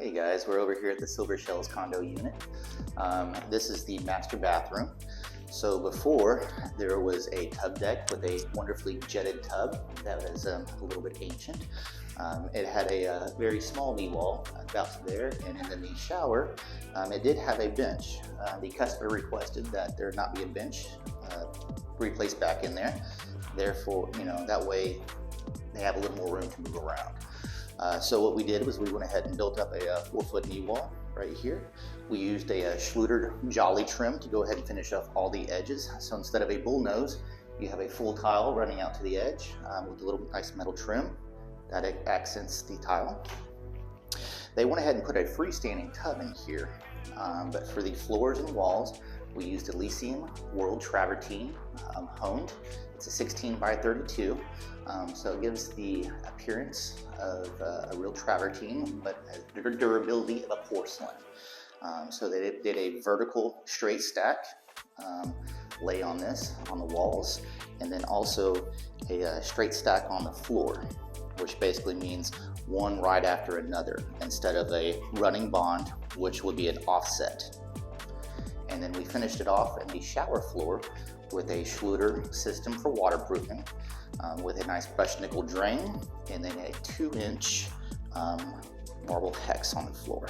Hey guys, we're over here at the Silver Shells Condo unit. This is the master bathroom. So before, there was a tub deck with a wonderfully jetted tub that was a little bit ancient. It had a very small knee wall about there, and in the shower, it did have a bench. The customer requested that there not be a bench replaced back in there. Therefore, that way they have a little more room to move around. So what we did was we went ahead and built up a 4-foot knee wall right here. We used a Schluter Jolly trim to go ahead and finish off all the edges. So instead of a bull nose, you have a full tile running out to the edge with a little nice metal trim that accents the tile. They went ahead and put a freestanding tub in here, but for the floors and walls, we used Elysium travertine honed. It's a 16 by 32, so it gives the appearance of a real travertine, but has the durability of a porcelain. So they did a vertical straight stack lay on this, on the walls, and then also a straight stack on the floor, which basically means one right after another, instead of a running bond, which would be an offset. And then we finished it off in the shower floor with a Schluter system for waterproofing, with a nice brushed nickel drain, and then a 2-inch marble hex on the floor.